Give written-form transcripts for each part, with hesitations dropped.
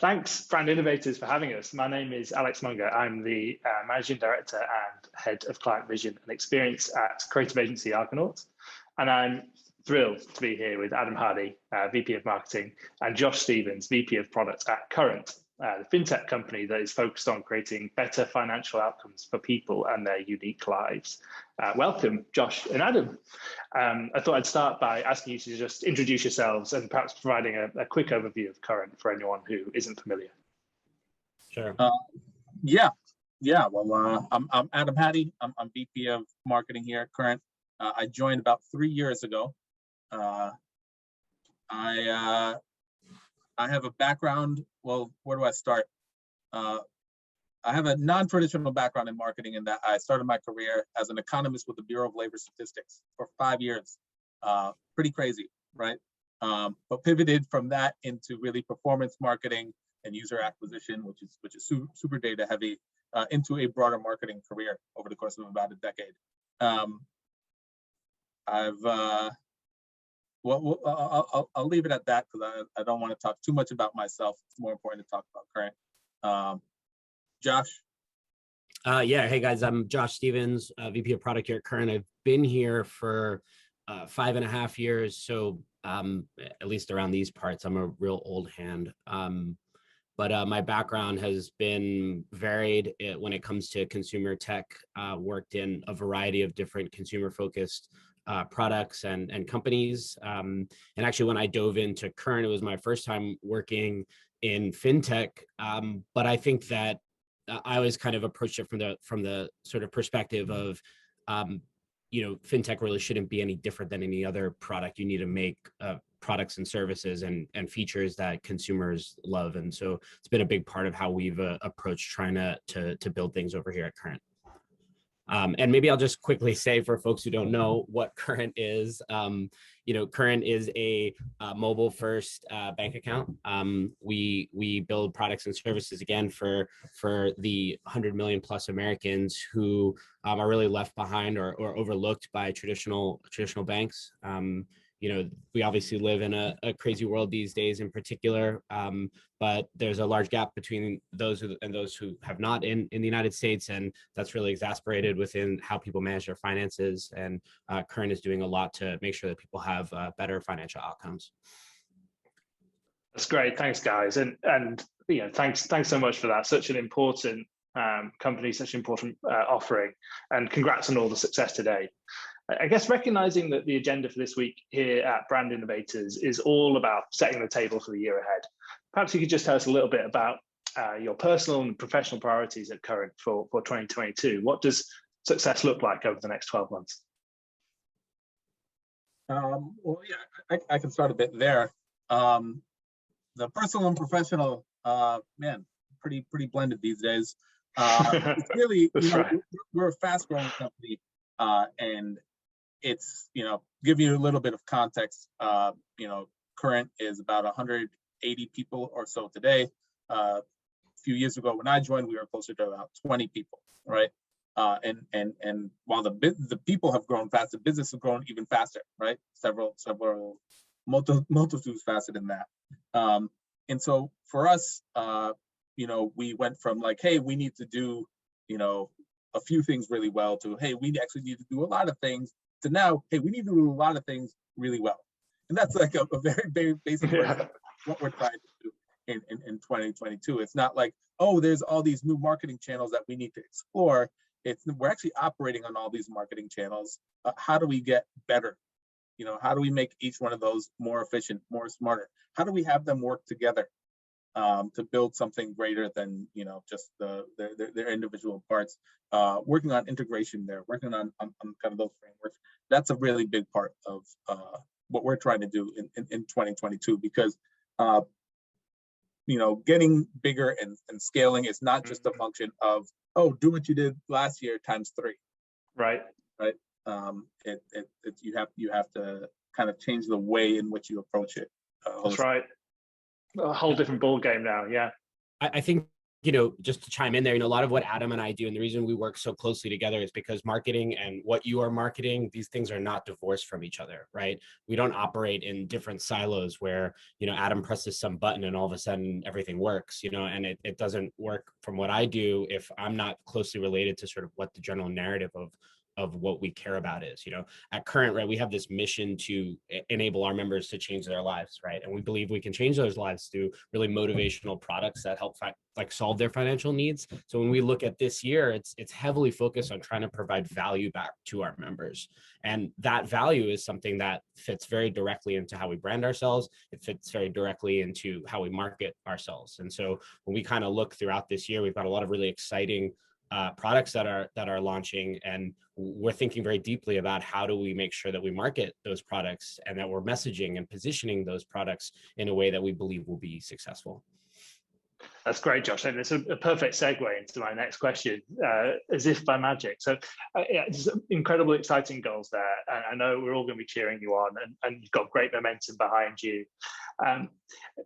Thanks, Brand Innovators, for having us. My name is Alex Monger. I'm the Managing Director and Head of Client Vision and Experience at creative agency Argonaut. And I'm thrilled to be here with Adam Hadi, VP of Marketing, and Josh Stevens, VP of Product at Current, the fintech company that is focused on creating better financial outcomes for people and their unique lives. Welcome, Josh and Adam. I thought I'd start by asking you to just introduce yourselves and perhaps providing a quick overview of Current for anyone who isn't familiar. Sure. Yeah. Well, I'm Adam Hadi. I'm VP of Marketing here at Current. I joined about 3 years ago. I have a background. Well, where do I start? I have a non-traditional background in marketing in that I started my career as an economist with the Bureau of Labor Statistics for 5 years. Pretty crazy, right? But pivoted from that into really performance marketing and user acquisition, which is super data heavy, into a broader marketing career over the course of about a decade. I'll leave it at that because I don't want to talk too much about myself. It's more important to talk about Current. Josh? Yeah, hey guys, I'm Josh Stevens, VP of Product here at Current. I've been here for 5.5 years, so at least around these parts, I'm a real old hand. But my background has been varied when it comes to consumer tech. Worked in a variety of different consumer-focused products and companies. And actually, when I dove into Current, it was my first time working in fintech. But I think that I always kind of approached it from the sort of perspective of, fintech really shouldn't be any different than any other product. You need to make products and services and features that consumers love. And so it's been a big part of how we've approached trying to build things over here at Current. And maybe I'll just quickly say for folks who don't know what Current is, Current is a mobile-first bank account. We build products and services again for the 100 million plus Americans who are really left behind or overlooked by traditional banks. We obviously live in a crazy world these days in particular, but there's a large gap between those who have not in the United States, and that's really exacerbated within how people manage their finances. And Current is doing a lot to make sure that people have better financial outcomes. That's great, thanks guys, and thanks so much for that. Such an important company, such an important offering, and congrats on all the success today. I guess recognizing that the agenda for this week here at Brand Innovators is all about setting the table for the year ahead. Perhaps you could just tell us a little bit about your personal and professional priorities at Current for 2022. What does success look like over the next 12 months? Well, yeah, I can start a bit there. The personal and professional, pretty blended these days. It's really, right. We're a fast-growing company, and it's, give you a little bit of context, Current is about 180 people or so today. A few years ago when I joined, we were closer to about 20 people, right? And while the people have grown fast, the business has grown even faster, right? Several multitudes faster than that. And so for us, we went from like, hey, we need to do, a few things really well to, hey, we actually need to do a lot of things, to now, hey, we need to do a lot of things really well. And that's like a very, very basic version of what we're trying to do in 2022. It's not like, oh, there's all these new marketing channels that we need to explore. We're actually operating on all these marketing channels. How do we get better? How do we make each one of those more efficient, more smarter? How do we have them work together to build something greater than just their individual parts? Working on integration there, working on kind of those frameworks. That's a really big part of what we're trying to do in 2022, because getting bigger and scaling is not just a function of, oh, do what you did last year times 3. Right. You have to kind of change the way in which you approach it. That's right. A whole different ball game now. Yeah. I think just to chime in there, a lot of what Adam and I do, and the reason we work so closely together is because marketing and what you are marketing, these things are not divorced from each other, right? We don't operate in different silos where, Adam presses some button and all of a sudden everything works, and it doesn't work from what I do if I'm not closely related to sort of what the general narrative of what we care about is. At Current, right, we have this mission to enable our members to change their lives, right? And we believe we can change those lives through really motivational products that help solve their financial needs. So when we look at this year, it's heavily focused on trying to provide value back to our members. And that value is something that fits very directly into how we brand ourselves. It fits very directly into how we market ourselves. And so when we kind of look throughout this year, we've got a lot of really exciting products that are launching, and we're thinking very deeply about how do we make sure that we market those products and that we're messaging and positioning those products in a way that we believe will be successful. That's great, Josh. And it's a perfect segue into my next question, as if by magic. So yeah, just incredibly exciting goals there. And I know we're all going to be cheering you on, and you've got great momentum behind you.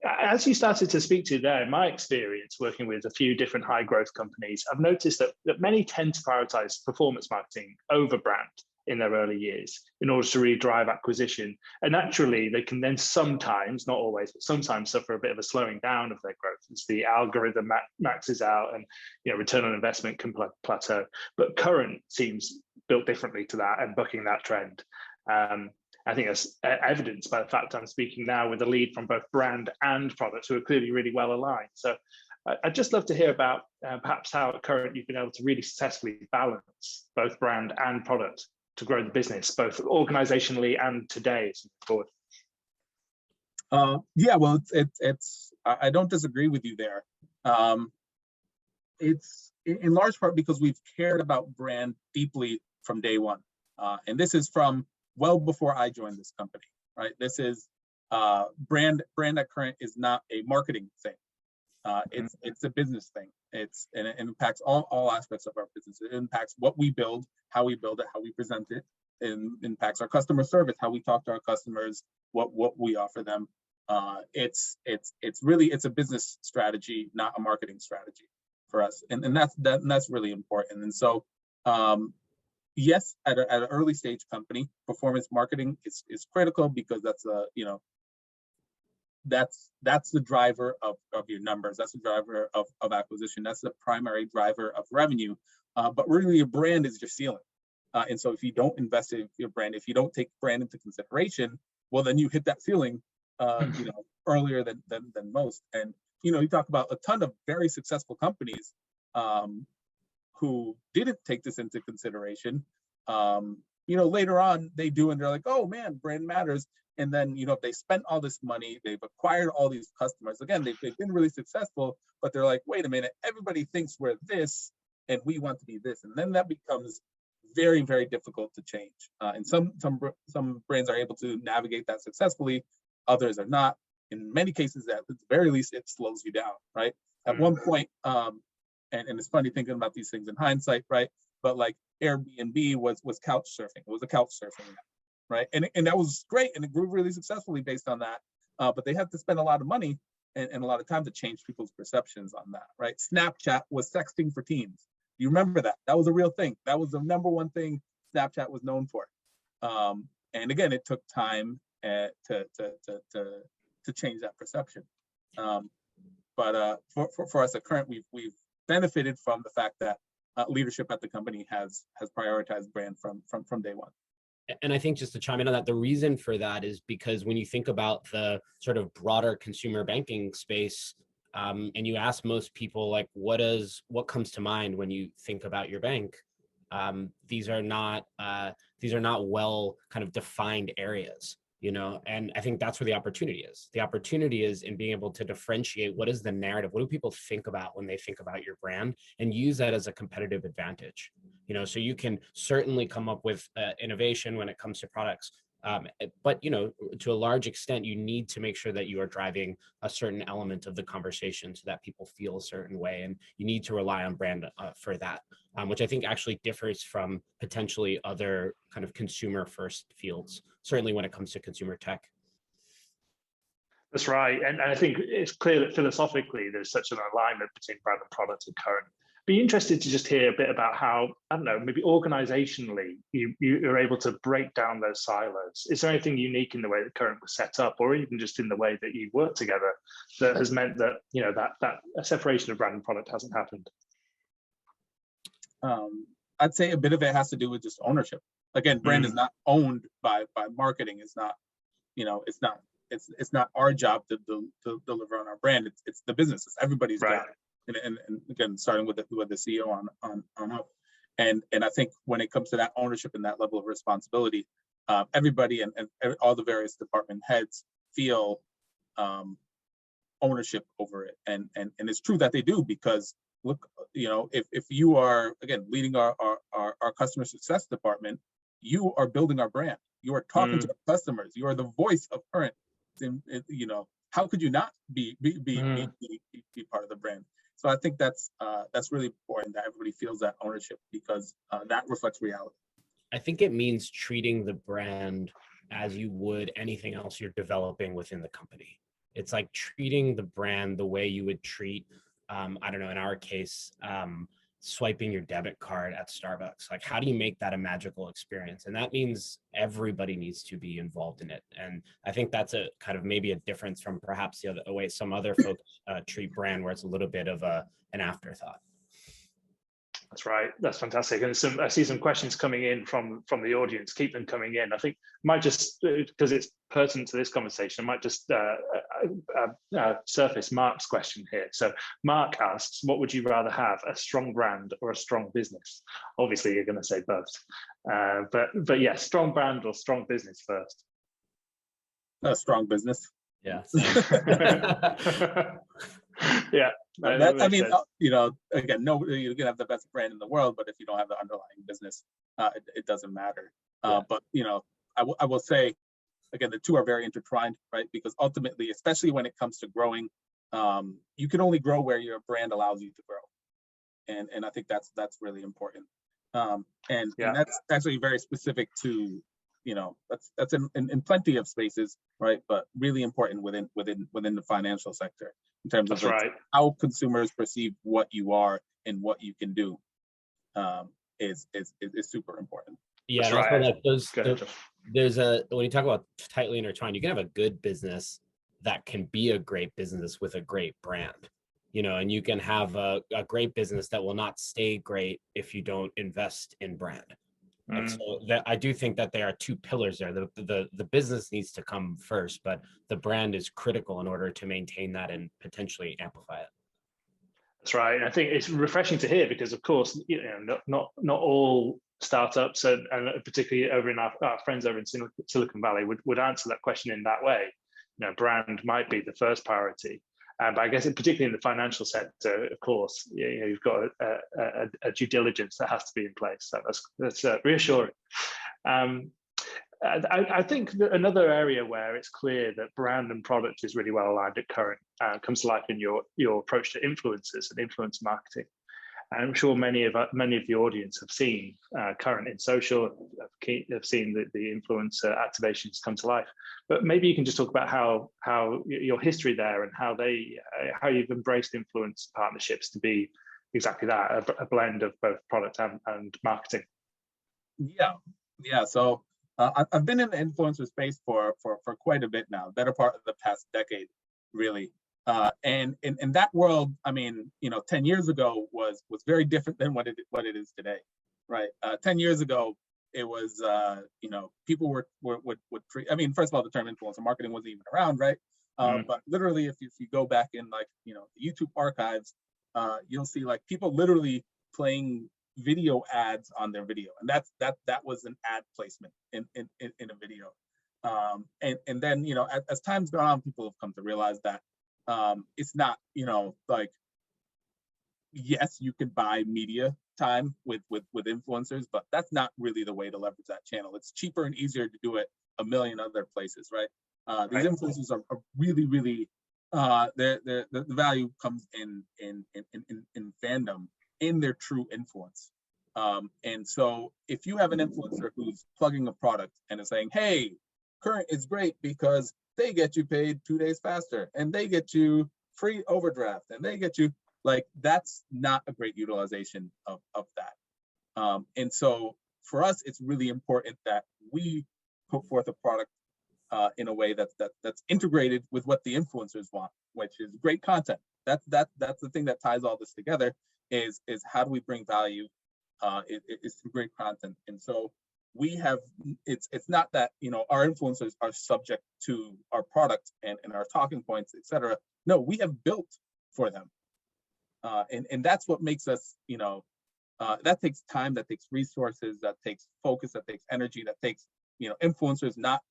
As you started to speak to there, in my experience working with a few different high growth companies, I've noticed that many tend to prioritize performance marketing over brand in their early years in order to really drive acquisition. And naturally, they can then sometimes, not always, but sometimes suffer a bit of a slowing down of their growth as the algorithm maxes out and return on investment can plateau. But Current seems built differently to that and bucking that trend. I think that's evidenced by the fact I'm speaking now with a lead from both brand and products who are clearly really well aligned. So I'd just love to hear about perhaps how at Current you've been able to really successfully balance both brand and product to grow the business, both organizationally and today as we move forward. Yeah, well, it's I don't disagree with you there. It's in large part because we've cared about brand deeply from day one. And this is from well before I joined this company, right? This is brand at Current is not a marketing thing. It's a business thing. And it impacts all aspects of our business. It impacts what we build, how we build it, how we present it. It impacts our customer service, how we talk to our customers, what we offer them. It's a business strategy, not a marketing strategy for us, and that's really important. And so, yes, at an early stage company, performance marketing is critical because that's the driver of your numbers. That's the driver of acquisition. That's the primary driver of revenue. But really, your brand is your ceiling. And so if you don't invest in your brand, if you don't take brand into consideration, well, then you hit that ceiling, earlier than most. And you talk about a ton of very successful companies who didn't take this into consideration. Later on they do, and they're like, oh man, brand matters. And then, they spent all this money, they've acquired all these customers. Again, they've been really successful, but they're like, wait a minute, everybody thinks we're this and we want to be this. And then that becomes very, very difficult to change. And some brands are able to navigate that successfully, others are not. In many cases, at the very least, it slows you down, right? At one point, and it's funny thinking about these things in hindsight, right? But like Airbnb was couch surfing. It was a couch surfing app. Right, and that was great, and it grew really successfully based on that. But they had to spend a lot of money and a lot of time to change people's perceptions on that. Right, Snapchat was sexting for teens. You remember that? That was a real thing. That was the number one thing Snapchat was known for. And again, it took time to change that perception. But for us at Current, we've benefited from the fact that leadership at the company has prioritized brand from day one. And I think just to chime in on that, the reason for that is because when you think about the sort of broader consumer banking space, and you ask most people, like, what comes to mind when you think about your bank? These are not well kind of defined areas, and I think that's where the opportunity is. The opportunity is in being able to differentiate what is the narrative, what do people think about when they think about your brand, and use that as a competitive advantage. So you can certainly come up with innovation when it comes to products, but to a large extent, you need to make sure that you are driving a certain element of the conversation so that people feel a certain way, and you need to rely on brand for that, which I think actually differs from potentially other kind of consumer first fields, certainly when it comes to consumer tech. That's right. And I think it's clear that philosophically there's such an alignment between brand and product and current. Be interested to just hear a bit about how, I don't know, maybe organizationally you're able to break down those silos. Is there anything unique in the way that current was set up, or even just in the way that you work together, that has meant that, you know, that a separation of brand and product hasn't happened? I'd say a bit of it has to do with just ownership. Again, brand is not owned by marketing. It's not, you know, it's not our job to deliver on our brand. It's the business. It's everybody's job. And again, starting with the CEO on up. And I think when it comes to that ownership and that level of responsibility, everybody and all the various department heads feel ownership over it. And it's true that they do, because look, you know, if you are, again, leading our customer success department, you are building our brand. You are talking to the customers. You are the voice of current. You know, how could you not be part of the brand? So I think that's really important, that everybody feels that ownership, because that reflects reality. I think it means treating the brand as you would anything else you're developing within the company. It's like treating the brand the way you would treat, I don't know, in our case, swiping your debit card at Starbucks. Like, how do you make that a magical experience? And that means everybody needs to be involved in it. And I think that's a kind of maybe a difference from perhaps the way some other folks treat brand, where it's a little bit of an afterthought. That's right. That's fantastic. And I see some questions coming in from the audience. Keep them coming in. I think might just, because it's pertinent to this conversation, I might just surface Mark's question here. So Mark asks, what would you rather have, a strong brand or a strong business? Obviously, you're going to say both. But yes, strong brand or strong business first? A strong business. Yeah. Yeah. I mean, you know, again, no, you can have the best brand in the world, but if you don't have the underlying business, it doesn't matter. But, you know, I will say, again, the two are very intertwined, right? Because ultimately, especially when it comes to growing, you can only grow where your brand allows you to grow. And I think that's really important. And that's actually very specific to, you know, that's in plenty of spaces, right? But really important within the financial sector, in terms of how consumers perceive what you are and what you can do, is super important. Yeah, and also like there's when you talk about tightly intertwined, you can have a good business that can be a great business with a great brand, you know, and you can have a great business that will not stay great if you don't invest in brand. And so that I do think that there are two pillars there. The business needs to come first, but the brand is critical in order to maintain that and potentially amplify it. That's right. And I think it's refreshing to hear, because of course, you know, not all startups, and particularly over in our friends over in Silicon Valley would answer that question in that way. You know, brand might be the first priority. But I guess particularly in the financial sector, of course, you know, you've got a due diligence that has to be in place. So that's reassuring. I think that another area where it's clear that brand and product is really well aligned at current comes to life in your approach to influencers and influencer marketing. I'm sure many of the audience have seen current in social, have seen the influencer activations come to life. But maybe you can just talk about how your history there, and how you've embraced influence partnerships to be exactly that, a blend of both product and marketing. Yeah. So I've been in the influencer space for quite a bit now, better part of the past decade, really. And in that world, I mean, you know, 10 years ago was very different than what it is today, right? 10 years ago, it was, you know, people would treat, I mean, first of all, the term influencer marketing wasn't even around, right? But literally, if you go back in, like, you know, the YouTube archives, you'll see like people literally playing video ads on their video, and that was an ad placement in a video. And then, you know, as time's gone on, people have come to realize that it's not, you know, like, yes, you can buy media time with influencers, but that's not really the way to leverage that channel. It's cheaper and easier to do it a million other places, right? These influencers are really, really, the value comes in fandom, in their true influence. And so if you have an influencer who's plugging a product and is saying, hey, current is great because they get you paid 2 days faster, and they get you free overdraft, and they get you, like, that's not a great utilization of that. And so for us, it's really important that we put forth a product in a way that's integrated with what the influencers want, which is great content. That's the thing that ties all this together, is how do we bring value? It's through great content. And so we have, it's not that, you know, our influencers are subject to our product and our talking points, etc. No, we have built for them. And that's what makes us, you know, that takes time, that takes resources, that takes focus, that takes energy, that takes, you know, influencers not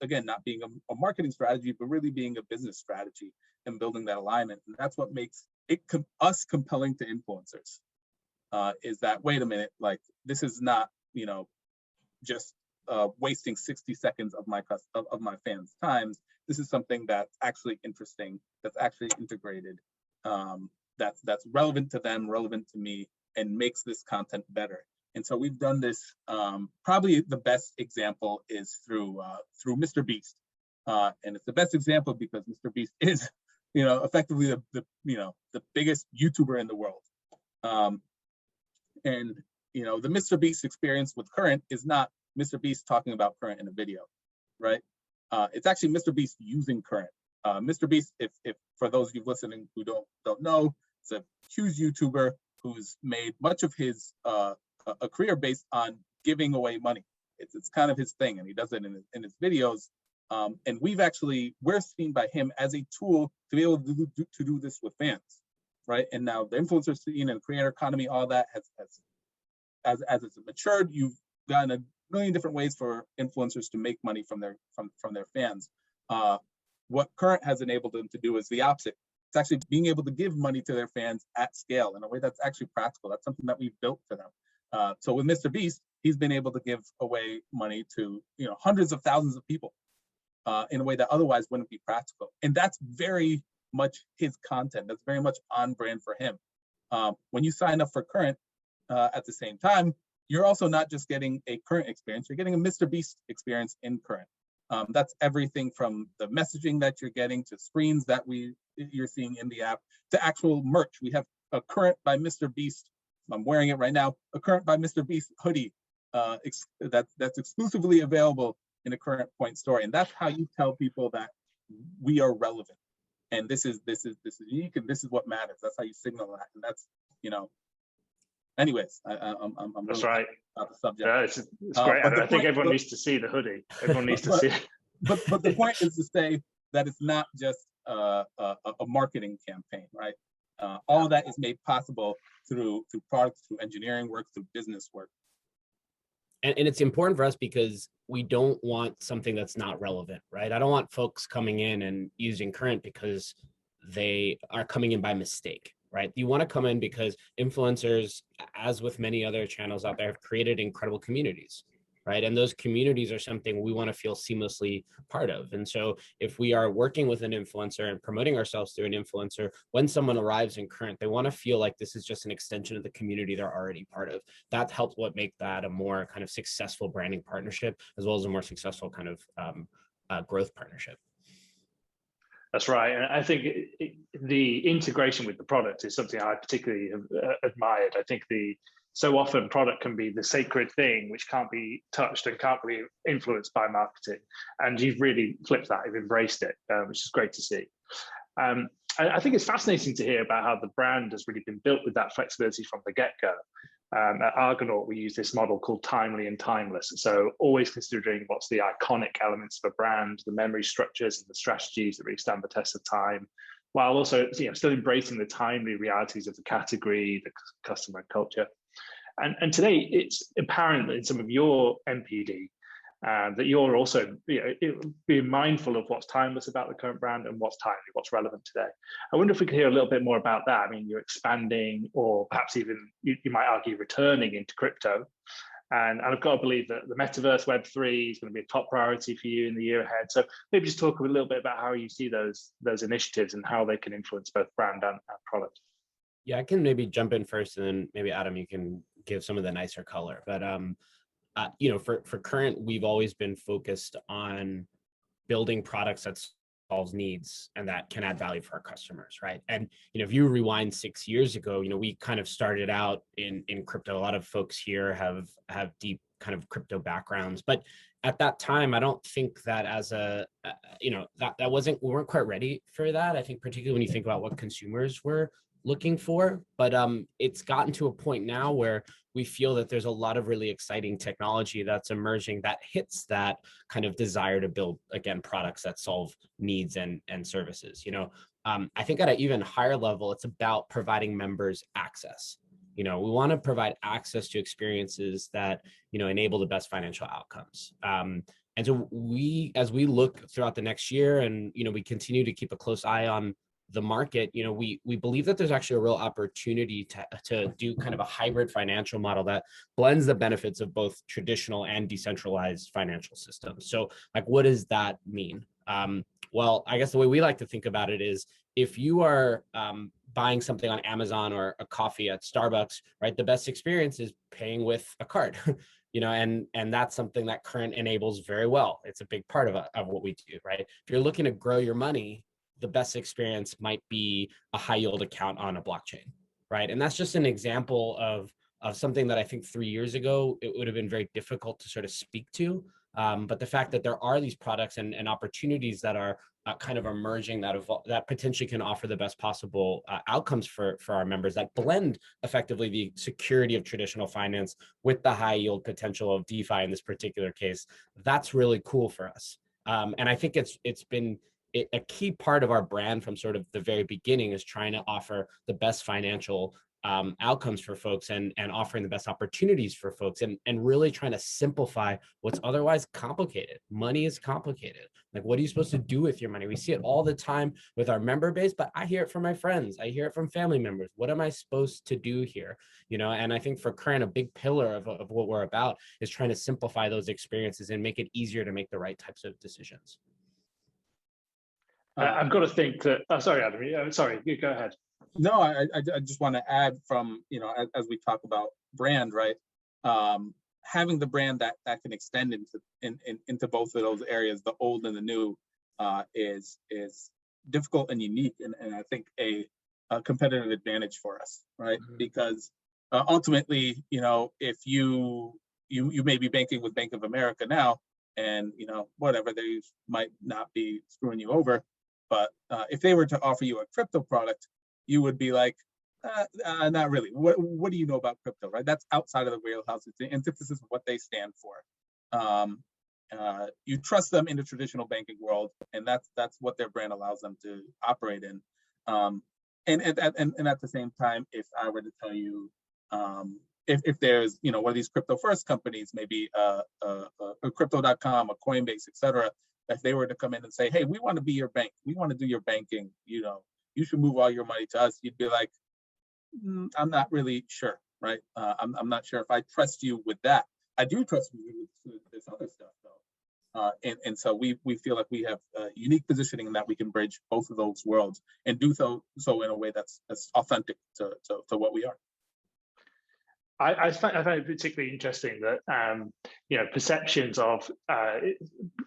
being a marketing strategy, but really being a business strategy and building that alignment. And that's what makes it us compelling to influencers, is that, wait a minute, like, this is not, you know, just wasting 60 seconds of my fans' times. This is something that's actually interesting, that's actually integrated, that's relevant to them, relevant to me, and makes this content better. And so we've done this. Probably the best example is through Mr. Beast, and it's the best example because Mr. Beast is, you know, effectively the biggest YouTuber in the world. And you know, the Mr. Beast experience with Current is not Mr. Beast talking about Current in a video, right? It's actually Mr. Beast using Current. Mr. Beast, if for those of you listening who don't know, it's a huge YouTuber who's made much of his a career based on giving away money. It's kind of his thing, and he does it in his videos. And we're seen by him as a tool to be able to do this with fans, right? And now the influencer scene and creator economy, all that as it's matured, you've gotten a million different ways for influencers to make money from their fans. What Current has enabled them to do is the opposite. It's actually being able to give money to their fans at scale in a way that's actually practical. That's something that we've built for them. So with Mr. Beast, he's been able to give away money to, you know, hundreds of thousands of people in a way that otherwise wouldn't be practical. And that's very much his content. That's very much on brand for him. When you sign up for Current at the same time, you're also not just getting a Current experience, you're getting a Mr. Beast experience in Current. That's everything from the messaging that you're getting to screens that you're seeing in the app to actual merch. We have a Current by Mr. Beast. I'm wearing it right now. A Current by Mr. Beast hoodie that's exclusively available in a Current Point store, and that's how you tell people that we are relevant. And this is unique, and this is what matters. That's how you signal that, and that's, you know. Anyways, I'm that's really right about the subject. Yeah, it's great. I think everyone needs to see the hoodie. Everyone needs to see it. But the point is to say that it's not just a marketing campaign, right? All of that is made possible through products, through engineering work, through business work. And it's important for us because we don't want something that's not relevant, right? I don't want folks coming in and using Current because they are coming in by mistake, right? You want to come in because influencers, as with many other channels out there, have created incredible communities, right? And those communities are something we want to feel seamlessly part of. And so if we are working with an influencer and promoting ourselves through an influencer, when someone arrives in Current, they want to feel like this is just an extension of the community they're already part of. That helps what make that a more kind of successful branding partnership, as well as a more successful kind of growth partnership. That's right. And I think the integration with the product is something I particularly have admired. I think so often product can be the sacred thing which can't be touched and can't be influenced by marketing. And you've really flipped that, you've embraced it, which is great to see. I think it's fascinating to hear about how the brand has really been built with that flexibility from the get-go. At Argonaut, we use this model called timely and timeless. So always considering what's the iconic elements of a brand, the memory structures and the strategies that really stand the test of time, while also, you know, still embracing the timely realities of the category, the customer culture. And today it's apparent in some of your MPD that you're also, you know, being mindful of what's timeless about the current brand and what's timely, what's relevant today. I wonder if we could hear a little bit more about that. I mean, you're expanding, or perhaps even you might argue returning into crypto. And I've got to believe that the metaverse, Web3 is going to be a top priority for you in the year ahead. So maybe just talk a little bit about how you see those initiatives and how they can influence both brand and product. Yeah, I can maybe jump in first, and then maybe Adam, you can give some of the nicer color. But you know, for Current, we've always been focused on building products that solves needs and that can add value for our customers, right? And if you rewind 6 years ago, we kind of started out in crypto. A lot of folks here have deep kind of crypto backgrounds, but at that time, I don't think that as a that wasn't, we weren't quite ready for that. I think particularly when you think about what consumers were looking for, but it's gotten to a point now where we feel that there's a lot of really exciting technology that's emerging that hits that kind of desire to build, again, products that solve needs and services. I think at an even higher level, it's about providing members access. We want to provide access to experiences that enable the best financial outcomes. And so as we look throughout the next year, and we continue to keep a close eye on the market, we believe that there's actually a real opportunity to do kind of a hybrid financial model that blends the benefits of both traditional and decentralized financial systems. So, what does that mean? Well, I guess the way we like to think about it is, if you are buying something on Amazon or a coffee at Starbucks, right, the best experience is paying with a card. And that's something that Current enables very well. It's a big part of what we do, right? If you're looking to grow your money, the best experience might be a high yield account on a blockchain, right? And that's just an example of something that I think 3 years ago, it would have been very difficult to sort of speak to. But the fact that there are these products and opportunities that are kind of emerging that potentially can offer the best possible outcomes for our members, that blend effectively the security of traditional finance with the high yield potential of DeFi in this particular case, that's really cool for us. And I think it's been a key part of our brand from sort of the very beginning, is trying to offer the best financial outcomes for folks and offering the best opportunities for folks, and really trying to simplify what's otherwise complicated. Money is complicated. What are you supposed to do with your money? We see it all the time with our member base, but I hear it from my friends. I hear it from family members. What am I supposed to do here? And I think for Current, a big pillar of what we're about is trying to simplify those experiences and make it easier to make the right types of decisions. I've got to think that, sorry, Adam, sorry, you go ahead. No, I just want to add from, as we talk about brand, right? Having the brand that can extend into both of those areas, the old and the new, is difficult and unique, and I think a competitive advantage for us, right? Mm-hmm. Because ultimately, if you may be banking with Bank of America now, and whatever, they might not be screwing you over, but if they were to offer you a crypto product, you would be like, not really. What do you know about crypto, right? That's outside of the wheelhouse. It's the antithesis of what they stand for. You trust them in the traditional banking world, and that's what their brand allows them to operate in. And at the same time, if I were to tell you, if there's one of these crypto first companies, maybe a crypto.com, a Coinbase, etc., if they were to come in and say, hey, we want to be your bank, we want to do your banking, you should move all your money to us, you'd be like, I'm not really sure, right? I'm not sure if I trust you with that. I do trust you with this other stuff, though. And so we feel like we have unique positioning in that we can bridge both of those worlds and do so in a way that's authentic to what we are. I find it particularly interesting that perceptions of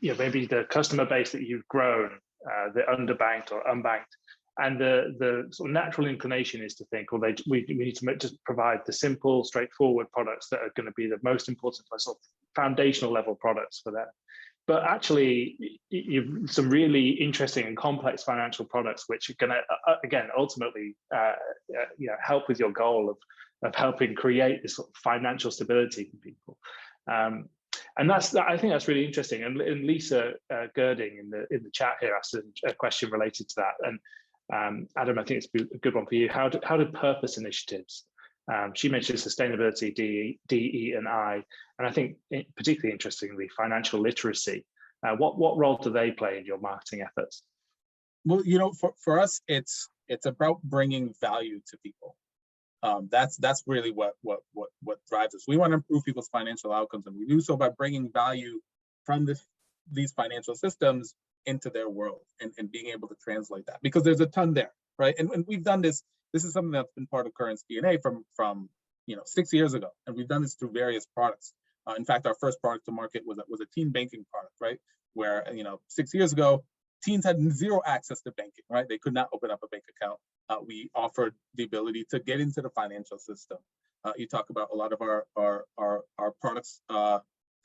maybe the customer base that you've grown, the underbanked or unbanked, and the sort of natural inclination is to think, well, we need to just provide the simple, straightforward products that are going to be the most important, sort of foundational level products for them. But actually, you've some really interesting and complex financial products which are going to, again, ultimately, help with your goal of helping create this sort of financial stability for people. And I think that's really interesting. And Lisa Girding in the chat here asked a question related to that. And Adam, I think it's a good one for you. How do purpose initiatives? She mentioned sustainability, D, E, and I. And I think particularly interestingly, financial literacy. What role do they play in your marketing efforts? Well, for us, it's about bringing value to people. That's really what drives us. We want to improve people's financial outcomes, and we do so by bringing value from these financial systems into their world and being able to translate that, because there's a ton there, right? And we've done this. This is something that's been part of Current's DNA from 6 years ago, and we've done this through various products. In fact, our first product to market was a teen banking product, right? Where 6 years ago, teens had zero access to banking, right? They could not open up a bank account. We offered the ability to get into the financial system. You talk about a lot of our products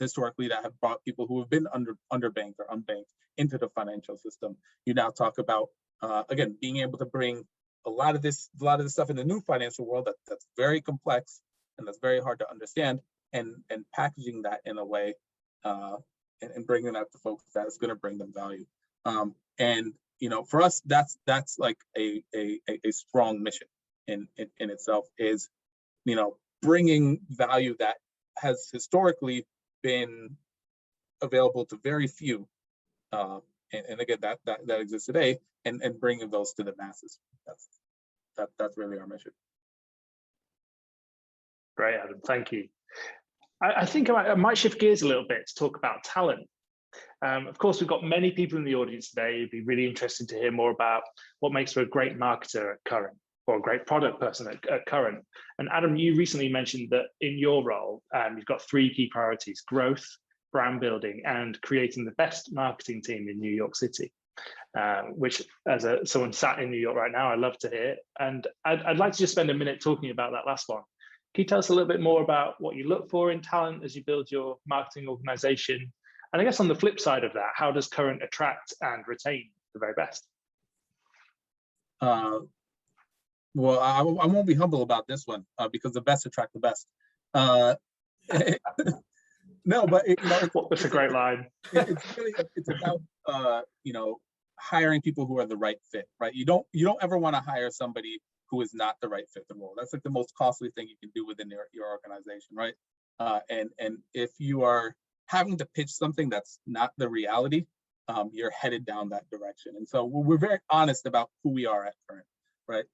historically that have brought people who have been underbanked or unbanked into the financial system. You now talk about again, being able to bring a lot of this stuff in the new financial world that's very complex and that's very hard to understand, and packaging that in a way and bringing that to folks that is going to bring them value. And you know, for us, that's like a strong mission in itself, is, you know, bringing value that has historically been available to very few, and again, that exists today, and bringing those to the masses. That's really our mission. Great, Adam. Thank you. I think I might shift gears a little bit to talk about talent. Of course, we've got many people in the audience today who'd be really interested to hear more about what makes for a great marketer at Current, or a great product person at Current. And Adam, you recently mentioned that in your role, you've got 3 key priorities: growth, brand building, and creating the best marketing team in New York City, which, as someone sat in New York right now, I love to hear. And I'd like to just spend a minute talking about that last one. Can you tell us a little bit more about what you look for in talent as you build your marketing organization? And I guess on the flip side of that, how does Current attract and retain the very best? Well, I won't be humble about this one, because the best attract the best. No, but you know, that's a great line. It's about you know, hiring people who are the right fit, right? You don't ever want to hire somebody who is not the right fit for the role. That's like the most costly thing you can do within your organization, right? And if you are having to pitch something that's not the reality, you're headed down that direction. And so we're very honest about who we are at Current, right?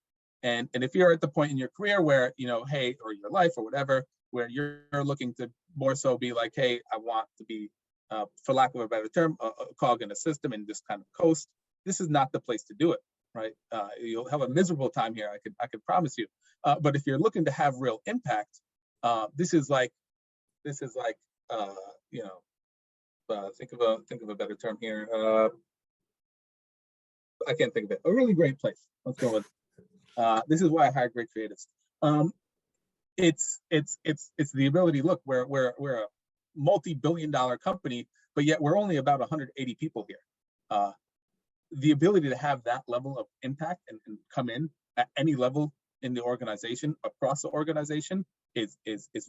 And if you're at the point in your career where, you know, hey, or your life or whatever, where you're looking to more so be like, hey, I want to be, for lack of a better term, a cog in a system and just kind of coast, this is not the place to do it, right? You'll have a miserable time here, I could promise you. But if you're looking to have real impact, this is like, you know, think of a better term here. I can't think of it. A really great place. Let's go with. This is why I hire great creatives. It's the ability. Look, we're a multi-billion-dollar company, but yet we're only about 180 people here. The ability to have that level of impact and come in at any level in the organization, across the organization, is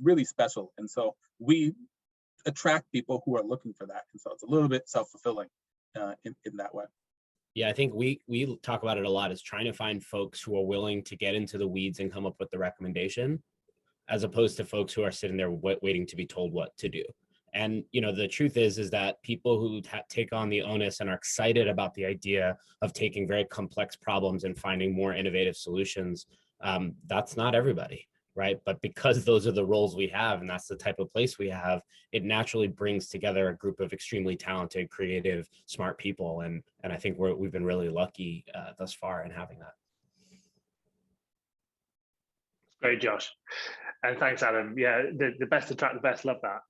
really special. And so we attract people who are looking for that. And so it's a little bit self-fulfilling in that way. Yeah, I think we talk about it a lot, is trying to find folks who are willing to get into the weeds and come up with the recommendation, as opposed to folks who are sitting there waiting to be told what to do. And you know, the truth is that people who take on the onus and are excited about the idea of taking very complex problems and finding more innovative solutions, that's not everybody, right? But because those are the roles we have, and that's the type of place we have, it naturally brings together a group of extremely talented, creative, smart people. And I think we've been really lucky thus far in having that. Great, Josh. And thanks, Adam. Yeah, the best attract the best. Love that.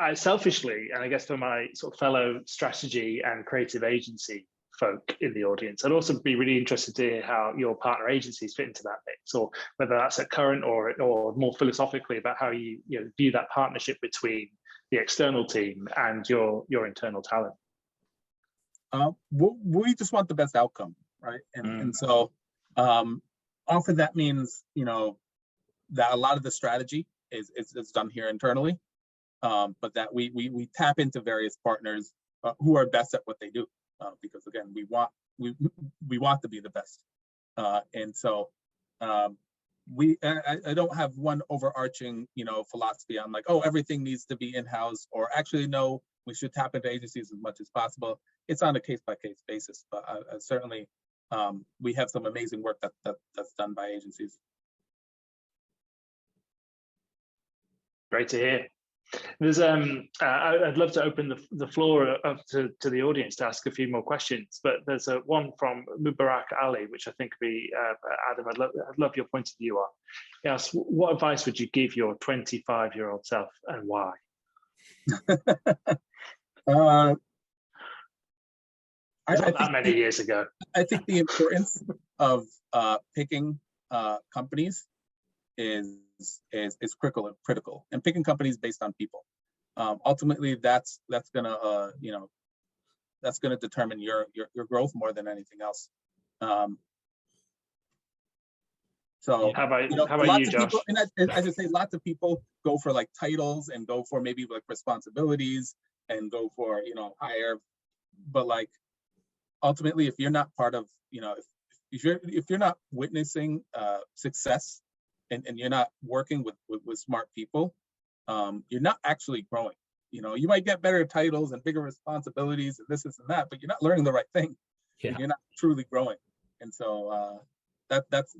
I selfishly, and I guess for my sort of fellow strategy and creative agency folk in the audience, I'd also be really interested to hear how your partner agencies fit into that mix, or whether that's at Current or more philosophically about how you view that partnership between the external team and your internal talent. We just want the best outcome, right? And so often that means, you know, that a lot of the strategy is done here internally, but that we tap into various partners who are best at what they do, because again, we want to be the best, and so I don't have one overarching, you know, philosophy on like, oh, everything needs to be in-house, or actually no, we should tap into agencies as much as possible. It's on a case-by-case basis, but certainly we have some amazing work that's done by agencies. Great to hear. There's I'd love to open the floor up to the audience to ask a few more questions, but there's one from Mubarak Ali, which I think would be Adam. I'd love your point of view on. Yes, what advice would you give your 25-year-old self, and why? It's not that think many years ago. I think the importance of picking companies is critical, and picking companies based on people. Ultimately, that's gonna that's gonna determine your growth more than anything else. So how about lots you, of Josh? people, and I just say lots of people go for like titles and go for maybe like responsibilities and go for higher, but like ultimately, if you're not part of if you're not witnessing success and you're not working with smart people, you're not actually growing. You might get better titles and bigger responsibilities and this and that, but you're not learning the right thing. Yeah. And you're not truly growing. And so that's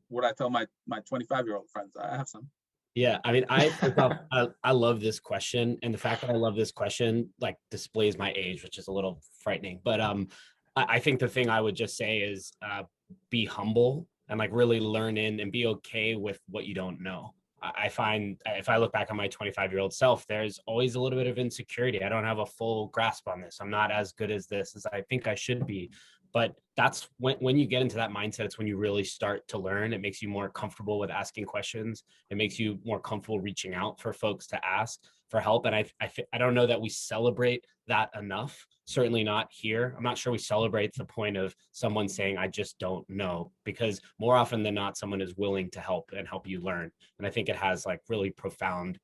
what I tell my 25-year-old friends. I have some. Yeah, I mean, I love this question, and the fact that I love this question like displays my age, which is a little frightening. But I think the thing I would just say is be humble and like really learn in and be okay with what you don't know. I find if I look back on my 25-year-old self, there's always a little bit of insecurity. I don't have a full grasp on this. I'm not as good as this as I think I should be. But that's when you get into that mindset, it's when you really start to learn. It makes you more comfortable with asking questions. It makes you more comfortable reaching out for folks to ask for help. And I don't know that we celebrate that enough. Certainly not here. I'm not sure we celebrate the point of someone saying, I just don't know, because more often than not, someone is willing to help and help you learn. And I think it has like really profound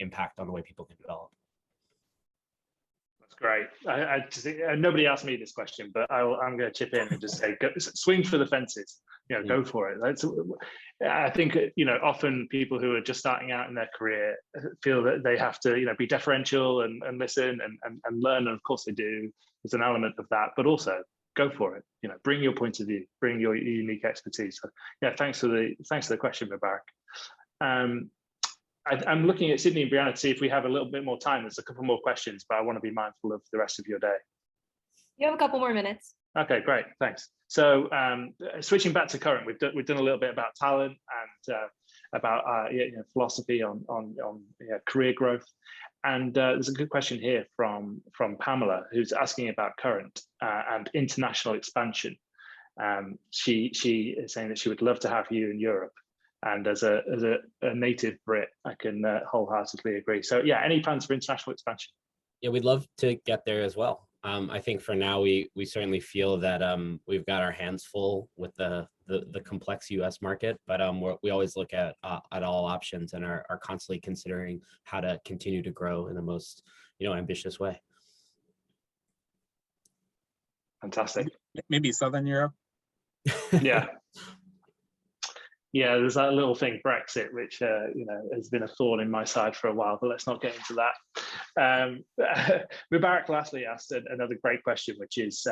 impact on the way people can develop. Great. I just think, nobody asked me this question, but I'm going to chip in and just say, swing for the fences. Go for it. I think often people who are just starting out in their career feel that they have to be deferential and listen and learn, and of course they do. There's an element of that, but also go for it. Bring your point of view, bring your unique expertise. So, yeah, thanks for the question, Mubarak. I'm looking at Sydney and Brianna to see if we have a little bit more time. There's a couple more questions, but I want to be mindful of the rest of your day. You have a couple more minutes. Okay, great, thanks. So switching back to current, we've done a little bit about talent and about philosophy on career growth. And there's a good question here from Pamela, who's asking about current and international expansion. She is saying that she would love to have you in Europe. And as a native Brit, I can wholeheartedly agree. So yeah, any plans for international expansion? Yeah, we'd love to get there as well. I think for now, we certainly feel that we've got our hands full with the complex U.S. market, but we always look at all options and are constantly considering how to continue to grow in the most ambitious way. Fantastic. Maybe Southern Europe. Yeah. Yeah, there's that little thing, Brexit, which has been a thorn in my side for a while, but let's not get into that. Mubarak lastly asked another great question, which is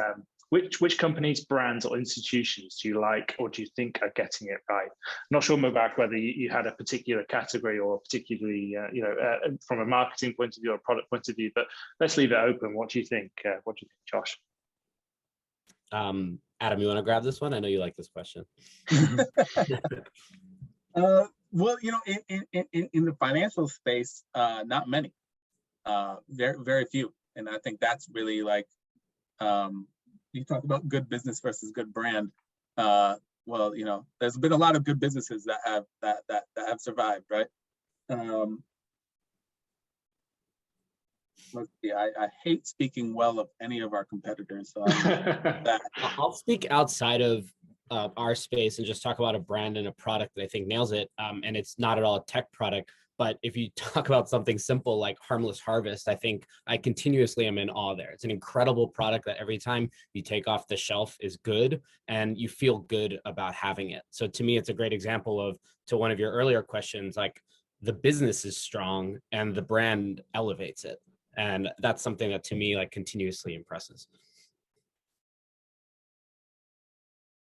which companies, brands, or institutions do you like or do you think are getting it right? I'm not sure, Mubarak, whether you had a particular category or particularly from a marketing point of view or a product point of view, but let's leave it open. What do you think? What do you think, Josh? Adam, you want to grab this one? I know you like this question. Well, in the financial space, not many, very, very few. And I think that's really like, you talk about good business versus good brand. Well, there's been a lot of good businesses that have survived, right? Let's see, I hate speaking well of any of our competitors. So I'll speak outside of our space and just talk about a brand and a product that I think nails it. And it's not at all a tech product, but if you talk about something simple like Harmless Harvest, I think I continuously am in awe there. It's an incredible product that every time you take off the shelf is good and you feel good about having it. So to me, it's a great example of, to one of your earlier questions, like the business is strong and the brand elevates it. And that's something that to me like continuously impresses.